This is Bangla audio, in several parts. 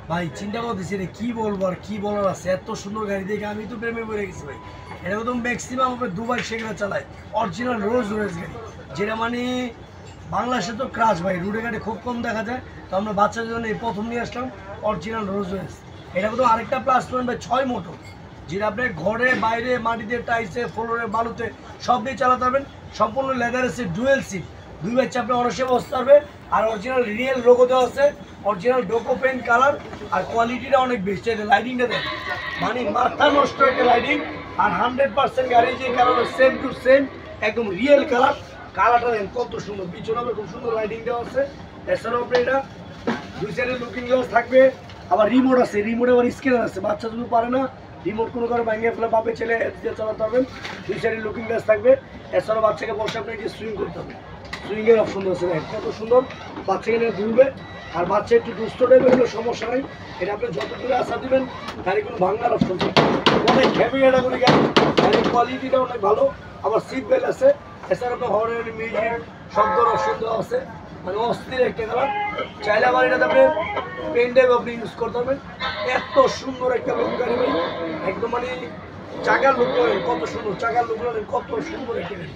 ভাই চিন্তা করতেছি রে কি বলবো আর কি বলার আছে, এত সুন্দর গাড়ি দেখে আমি তো প্রেমে পড়ে গেছি ভাই। এটা তো ম্যাক্সিমাম আমরা দুবাই সেগুলো চালাই, অরিজিনাল রোজ রোজ গাড়ি, যেটা মানে বাংলাদেশে তো ক্রাশ ভাই, রোডে গাড়ি খুব কম দেখা যায়। তো আমরা বাচ্চাদের জন্য এই প্রথম নিয়ে আসলাম অরিজিনাল রোজ রোজ। এটা তো আরেকটা প্লাস পয়েন্ট ভাই, 6 মোটর, যেটা আপনি ঘরে বাইরে মাটিতে টাইসে ফ্লোরে বালুতে সব দিয়ে চালাতে পারবেন। সম্পূর্ণ লেদার আছে, ডুয়েল সিট, 2 বাচ্চা আপনি অনাসে বসতে পারবে। আর অরিজিনাল রিয়েল লোগো দেওয়া আছে, অরিজিনাল ডোকো পেন্ট কালার, আর কোয়ালিটিটা অনেক বেশি। এটা লাইটিংটা দেন মানে মাথা নষ্ট একটা লাইটিং, আর 100% গাড়ি যে কালার সেম টু সেম একদম রিয়েল কালার। কালারটা দেন কত সুন্দর, পিছনে খুব সুন্দর লাইটিং দেওয়া আছে। এছাড়াও আপনি এটা 2 সাইডে লুকিং গ্লাস থাকবে, আবার রিমোট আছে, রিমোটে আবার স্ক্যানার আছে। বাচ্চা যদি পারে না রিমোট কোনো কারণে ভাঙিয়ে ফেলে বাপে ছেলে দিয়ে চালাতে পারবেন। 2 সাইডে লুকিং গ্লাস থাকবে। এছাড়াও বাচ্চাকে বসে আপনি যে সুইং করতে হবে, সুইংয়ের অপশন আছে কত সুন্দর, বাচ্চাকে নিয়ে ঘুরবে। আর বাচ্চা একটু দুষ্ট টাইপের হলে সমস্যা নেই, এটা আপনি যত দূরে আসা দিবেন গাড়ি কোনো ভাঙার অপশন থাকবে। অনেক হেভি এটা করে গাড়ি, গাড়ির কোয়ালিটিটা অনেক ভালো, আবার সিট বেল্ট আছে। এছাড়া আপনার হরেন মিউজিক শব্দর অপশন দেওয়া আছে, মানে অস্থির একটা কালার। চাইলে আবার এটাতে আপনি পেন ড্রাইভ আপনি ইউজ করতে পারবেন। এত সুন্দর একটা লুক গাড়ি ভাই, একদম মানে চাকার লুক করেন কত সুন্দর, চাকার লুক করেন কত সুন্দর একটা গাড়ি,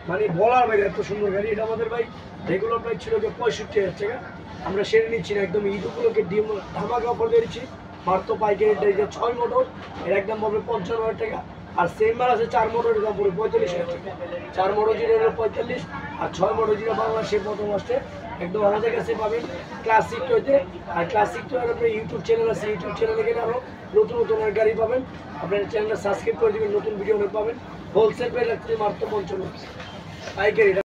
মানে বলার বাইরে এত সুন্দর গাড়ি। এটা আমাদের ভাই রেগুলার প্রাইস ছিল যে 65,000 টাকা, আমরা সেরে নিচ্ছি না, একদম ঈদগুলোকে ধামাকা অফার দিয়েছি। মাত্র পাইকারি এটা 6 মোটর, এর একদম পড়বে 55,000 টাকা। আর সেম মাল আছে 4 মোটরের দাম পড়বে 45,000 টাকা। 4 মোটর যেটা হলো 45, আর 6 মোটর যেটা বাংলাদেশে প্রথম আসছে একদম আমাদের কাছে পাবেন ক্লাসিক টয়তে। আর ক্লাসিক টয়ের আপনার ইউটিউব চ্যানেল আছে, ইউটিউব চ্যানেলে গেলে আরও নতুন নতুন গাড়ি পাবেন। আপনার চ্যানেলটা সাবস্ক্রাইব করে দেবেন, নতুন ভিডিও অনেক পাবেন। হোলসেল প্রাইস রাখতে মাত্র 55, পাইকারি।